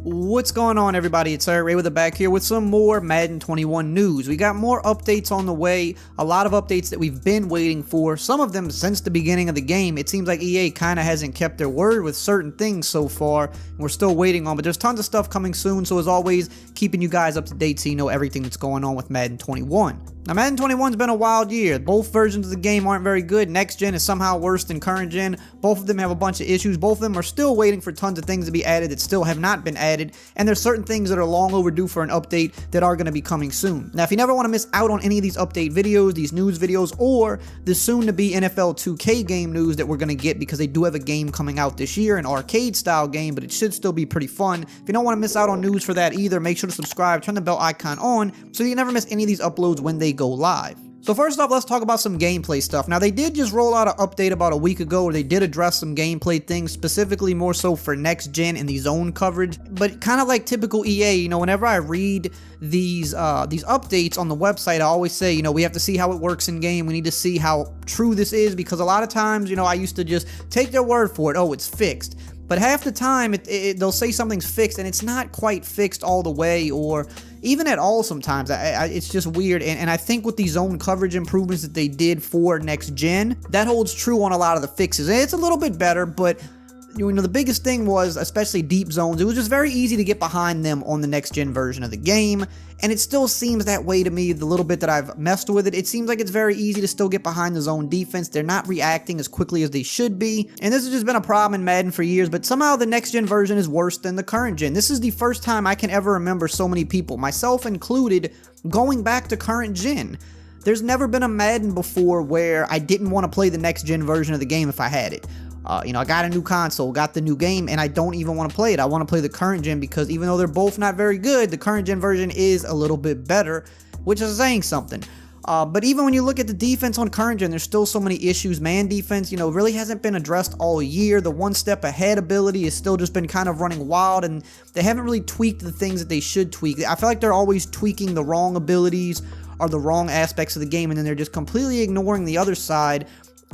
What's going on, everybody? It's EricRayweather back here with some more Madden 21 news. We got more updates on the way, a lot of updates that we've been waiting for, some of them since the beginning of the game. It seems like EA kind of hasn't kept their word with certain things so far, and we're still waiting on, but there's tons of stuff coming soon, so as always, keeping you guys up to date so you know everything that's going on with Madden 21. Now, Madden 21's been a wild year. Both versions of the game aren't very good. Next gen is somehow worse than current gen. Both of them have a bunch of issues. Both of them are still waiting for tons of things to be added that still have not been added. And there's certain things that are long overdue for an update that are going to be coming soon. Now, if you never want to miss out on any of these update videos, these news videos, or the soon-to-be NFL 2K game news that we're going to get, because they do have a game coming out this year, an arcade-style game, but it should still be pretty fun. If you don't want to miss out on news for that either, make sure to subscribe, turn the bell icon on, so you never miss any of these uploads when they go live. So first off, let's talk about some gameplay stuff. Now, they did just roll out an update about a week ago where they did address some gameplay things, specifically more so for next gen and the zone coverage. But kind of like typical EA, you know, whenever I read these updates on the website, I always say, you know, we have to see how it works in game. We need to see how true this is, because a lot of times, you know, I used to just take their word for it. Oh, it's fixed. But half the time, they'll say something's fixed, and it's not quite fixed all the way, or even at all sometimes. It's just weird, and I think with the zone coverage improvements that they did for next gen, that holds true on a lot of the fixes. It's a little bit better, but you know, the biggest thing was, especially deep zones, it was just very easy to get behind them on the next gen version of the game, and it still seems that way to me the little bit that I've messed with it. It seems like it's very easy to still get behind the zone defense. They're not reacting as quickly as they should be, and this has just been a problem in Madden for years, but somehow the next gen version is worse than the current gen. This is the first time I can ever remember so many people, myself included, going back to current gen. There's never been a Madden before where I didn't want to play the next gen version of the game if I had it. You know, I got a new console, got the new game, and I don't even want to play it. I want to play the current gen, because even though they're both not very good, the current gen version is a little bit better, which is saying something. But even when you look at the defense on current gen, there's still so many issues. Man defense, you know, really hasn't been addressed all year. The one step ahead ability has still just been kind of running wild, and they haven't really tweaked the things that they should tweak. I feel like they're always tweaking the wrong abilities or the wrong aspects of the game, and then they're just completely ignoring the other side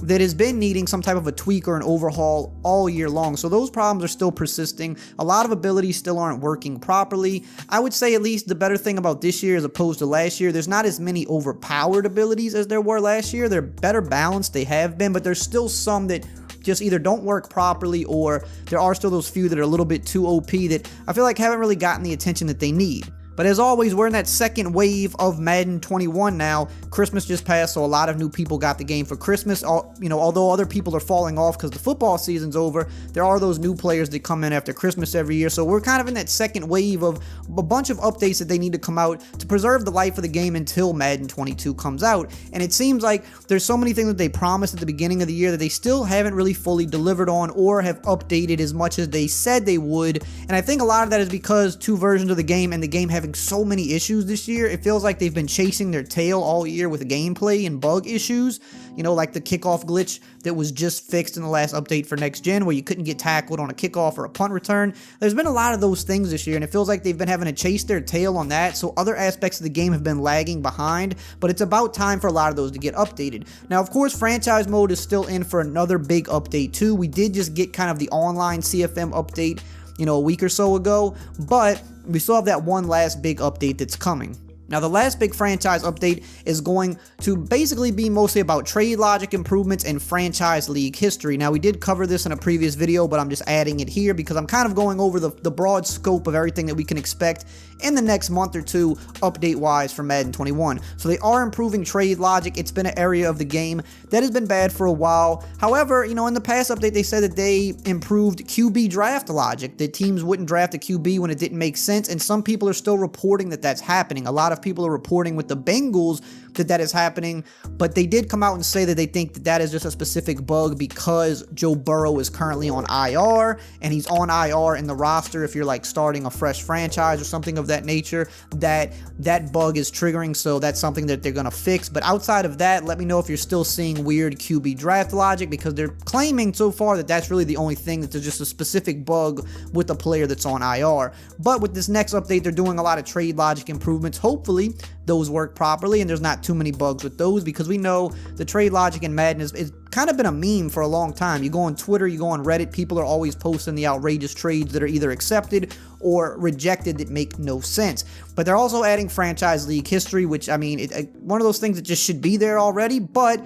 that has been needing some type of a tweak or an overhaul all year long. So those problems are still persisting. A lot of abilities still aren't working properly. I would say at least the better thing about this year as opposed to last year, there's not as many overpowered abilities as there were last year. They're better balanced, they have been, but there's still some that just either don't work properly, or there are still those few that are a little bit too OP that I feel like haven't really gotten the attention that they need. But as always, we're in that second wave of Madden 21 now. Christmas just passed, so a lot of new people got the game for Christmas. You know, although other people are falling off because the football season's over, there are those new players that come in after Christmas every year. So we're kind of in that second wave of a bunch of updates that they need to come out to preserve the life of the game until Madden 22 comes out. And it seems like there's so many things that they promised at the beginning of the year that they still haven't really fully delivered on or have updated as much as they said they would. And I think a lot of that is because two versions of the game and the game having so many issues this year, it feels like they've been chasing their tail all year with gameplay and bug issues, you know, like the kickoff glitch that was just fixed in the last update for next gen, where you couldn't get tackled on a kickoff or a punt return. There's been a lot of those things this year, and it feels like they've been having to chase their tail on that, so other aspects of the game have been lagging behind, but it's about time for a lot of those to get updated. Now, of course, franchise mode is still in for another big update too. We did just get kind of the online CFM update, you know, a week or so ago, but we still have that one last big update that's coming. Now, the last big franchise update is going to basically be mostly about trade logic improvements and franchise league history. Now, we did cover this in a previous video, but I'm just adding it here because I'm kind of going over the broad scope of everything that we can expect in the next month or two, update-wise, for Madden 21. So they are improving trade logic. It's been an area of the game that has been bad for a while. However, you know, in the past update, they said that they improved QB draft logic, that teams wouldn't draft a QB when it didn't make sense, and some people are still reporting that that's happening. A lot of people are reporting with the Bengals that is happening, but they did come out and say that they think that is just a specific bug because Joe Burrow is currently on IR, and he's on IR in the roster if you're like starting a fresh franchise or something of that nature, that bug is triggering, so that's something that they're going to fix. But outside of that, let me know if you're still seeing weird QB draft logic, because they're claiming so far that that's really the only thing, that there's just a specific bug with a player that's on IR. But with this next update, they're doing a lot of trade logic improvements, hopefully those work properly and there's not too many bugs with those, because we know the trade logic in Madden is kind of been a meme for a long time. You go on Twitter, you go on Reddit, people are always posting the outrageous trades that are either accepted or rejected that make no sense. But they're also adding franchise league history, which, I mean, one of those things that just should be there already, but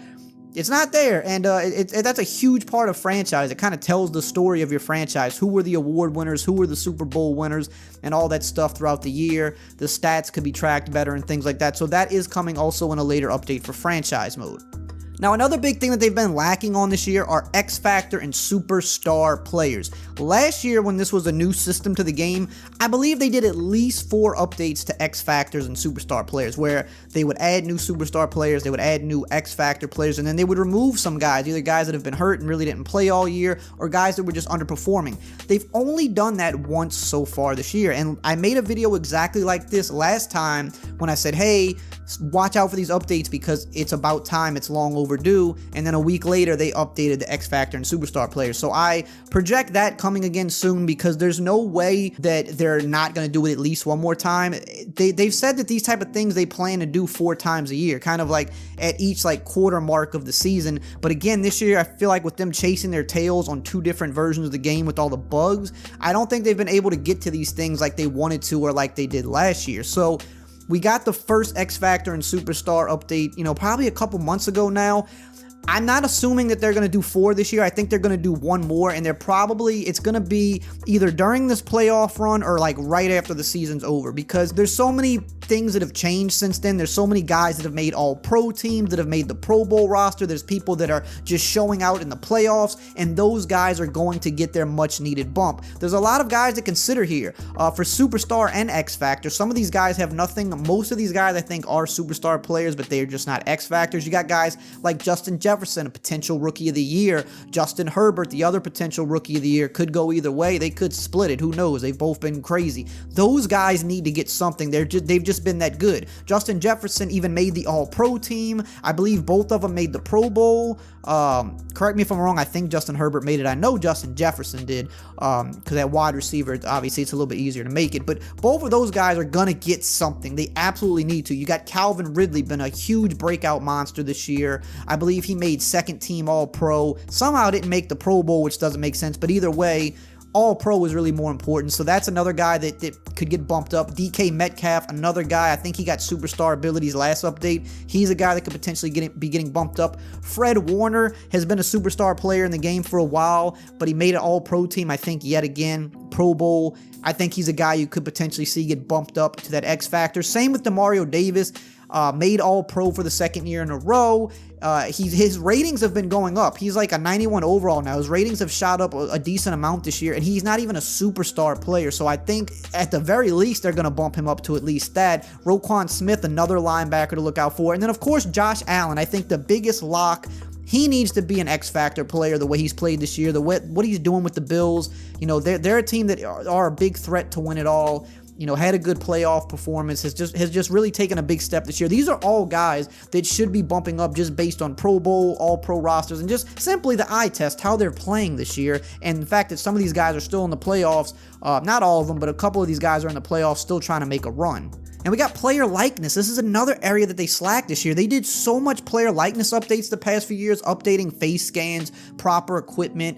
it's not there, and that's a huge part of franchise. It kind of tells the story of your franchise. Who were the award winners? Who were the Super Bowl winners? And all that stuff throughout the year. The stats could be tracked better and things like that. So that is coming also in a later update for franchise mode. Now, another big thing that they've been lacking on this year are X Factor and Superstar players. Last year, when this was a new system to the game, I believe they did at least 4 updates to X Factors and Superstar players, where they would add new Superstar players, they would add new X Factor players, and then they would remove some guys, either guys that have been hurt and really didn't play all year, or guys that were just underperforming. They've only done that once so far this year, and I made a video exactly like this last time when I said, hey, watch out for these updates because it's about time, it's long overdue, and then a week later they updated the X Factor and Superstar players. So I project that coming again soon, because there's no way that they're not going to do it at least one more time. They've said that these type of things they plan to do 4 times a year, kind of like at each like quarter mark of the season. But again, this year I feel like with them chasing their tails on 2 different versions of the game with all the bugs, I don't think they've been able to get to these things like they wanted to or like they did last year. So we got the first X Factor and Superstar update, probably a couple months ago now. I'm not assuming that they're going to do 4 this year. I think they're going to do 1 more, and it's going to be either during this playoff run or like right after the season's over, because there's so many things that have changed since then. There's so many guys that have made all-pro teams, that have made the Pro Bowl roster. There's people that are just showing out in the playoffs, and those guys are going to get their much-needed bump. There's a lot of guys to consider here for Superstar and X Factor. Some of these guys have nothing. Most of these guys, I think, are Superstar players, but they're just not X Factors. You got guys like Justin Jefferson, a potential Rookie of the Year. Justin Herbert, the other potential Rookie of the Year. Could go either way. They could split it. Who knows? They've both been crazy. Those guys need to get something. They've just been that good. Justin Jefferson even made the All-Pro team. I believe both of them made the Pro Bowl. Correct me if I'm wrong. I think Justin Herbert made it. I know Justin Jefferson did, because that wide receiver, obviously it's a little bit easier to make it, but both of those guys are gonna get something. They absolutely need to. You got Calvin Ridley, been a huge breakout monster this year. I believe he made second team All-Pro. Somehow didn't make the Pro Bowl, which doesn't make sense, but either way, All-Pro is really more important. So that's another guy that could get bumped up. DK Metcalf, another guy. I think he got Superstar abilities last update. He's a guy that could potentially be getting bumped up. Fred Warner has been a Superstar player in the game for a while, but he made an All-Pro team, I think, yet again. Pro Bowl. I think he's a guy you could potentially see get bumped up to that X Factor. Same with Demario Davis. Made All-Pro for the second year in a row. His ratings have been going up. He's like a 91 overall now. His ratings have shot up a decent amount this year, and he's not even a Superstar player. So I think at the very least they're going to bump him up to at least that. Roquan Smith, another linebacker to look out for. And then of course Josh Allen. I think the biggest lock, he needs to be an X Factor player the way he's played this year, what he's doing with the Bills. They're a team that are a big threat to win it all. Had a good playoff performance, has just really taken a big step this year. These are all guys that should be bumping up just based on Pro Bowl, All-Pro rosters, and just simply the eye test, how they're playing this year, and the fact that some of these guys are still in the playoffs. Not all of them, but a couple of these guys are in the playoffs still trying to make a run. And we got player likeness. This is another area that they slacked this year. They did so much player likeness updates the past few years, updating face scans, proper equipment,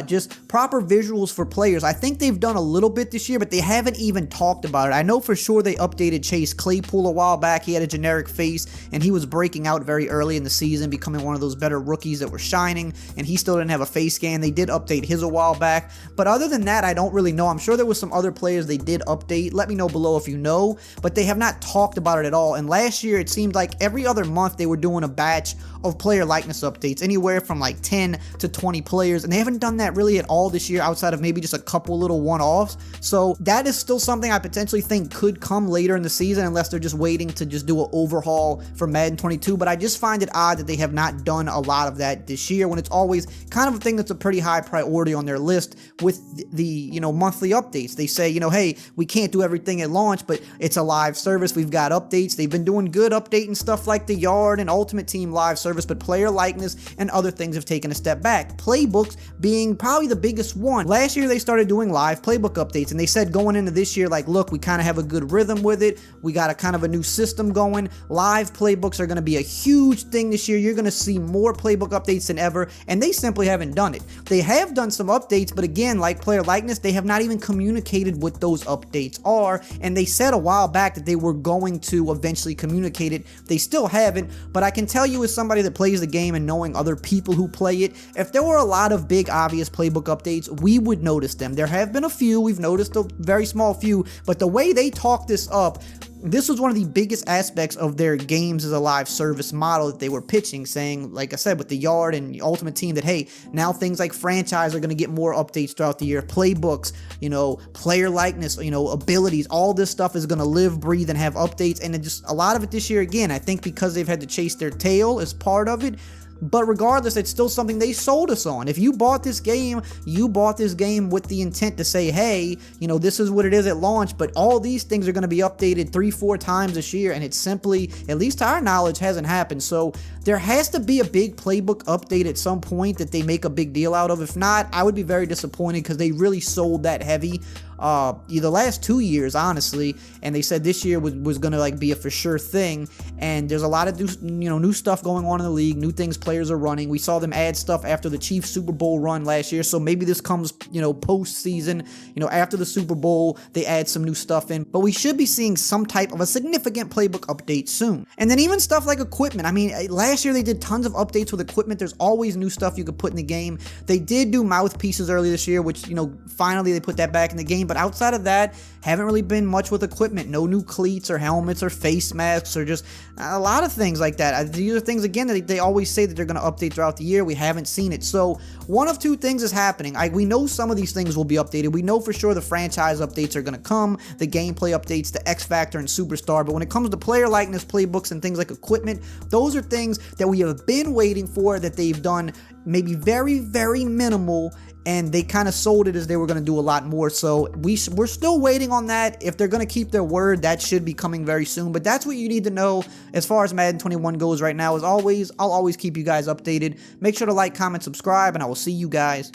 just proper visuals for players. I think they've done a little bit this year, but they haven't even talked about it. I know for sure they updated Chase Claypool a while back. He had a generic face, and he was breaking out very early in the season, becoming one of those better rookies that were shining, and he still didn't have a face scan. They did update his a while back, but other than that, I don't really know. I'm sure there was some other players they did update. Let me know below if you know, but they have not talked about it at all. And last year, it seemed like every other month they were doing a batch of player likeness updates, anywhere from like 10 to 20 players, and they haven't done that really at all this year outside of maybe just a couple little one-offs. So that is still something I potentially think could come later in the season, unless they're just waiting to just do an overhaul for Madden 22. But I just find it odd that they have not done a lot of that this year, when it's always kind of a thing that's a pretty high priority on their list with the monthly updates. They say, you know, hey, we can't do everything at launch, but it's a live service. We've got updates. They've been doing good updating stuff like the Yard and Ultimate Team live service, but player likeness and other things have taken a step back. Playbooks being probably the biggest one. Last year, they started doing live playbook updates, and they said going into this year, like, look, we kind of have a good rhythm with it. We got a kind of a new system going. Live playbooks are going to be a huge thing this year. You're going to see more playbook updates than ever, and they simply haven't done it. They have done some updates, but again, like player likeness, they have not even communicated what those updates are, and they said a while back that they were going to eventually communicate it. They still haven't, but I can tell you as somebody that plays the game and knowing other people who play it, if there were a lot of big obvious playbook updates, we would notice them. There have been a few, we've noticed a very small few, but the way they talk this up, this was one of the biggest aspects of their games as a live service model that they were pitching, saying, like I said, with the Yard and Ultimate Team, that, hey, now things like franchise are going to get more updates throughout the year. Playbooks, you know, player likeness, you know, abilities, all this stuff is going to live, breathe, and have updates. And just a lot of it this year, again, I think because they've had to chase their tail as part of it. But regardless, it's still something they sold us on. If you bought this game, you bought this game with the intent to say, hey, you know, this is what it is at launch, but all these things are going to be updated 3-4 times this year, and it simply, at least to our knowledge, hasn't happened. So there has to be a big playbook update at some point that they make a big deal out of. If not, I would be very disappointed because they really sold that heavy the last 2 years, honestly, and they said this year was gonna like be a for sure thing. And there's a lot of new stuff going on in the league, new things players are running. We saw them add stuff after the Chiefs Super Bowl run last year, so maybe this comes, you know, post-season, you know, after the Super Bowl, they add some new stuff in. But we should be seeing some type of a significant playbook update soon. And then even stuff like equipment. I mean, last year they did tons of updates with equipment. There's always new stuff you could put in the game. They did do mouthpieces earlier this year, which, you know, finally they put that back in the game. But outside of that, haven't really been much with equipment. No new cleats or helmets or face masks or just a lot of things like that. These are things, again, that they always say that they're going to update throughout the year. We haven't seen it. So one of two things is happening. We know some of these things will be updated. We know for sure the franchise updates are going to come, the gameplay updates, the X Factor and Superstar. But when it comes to player likeness, playbooks, and things like equipment, those are things that we have been waiting for, that they've done maybe very, very minimal, and they kind of sold it as they were going to do a lot more. So we're still waiting on that. If they're going to keep their word, that should be coming very soon. But that's what you need to know as far as Madden 21 goes right now. As always, I'll always keep you guys updated. Make sure to like, comment, subscribe, and I will see you guys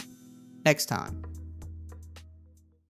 next time.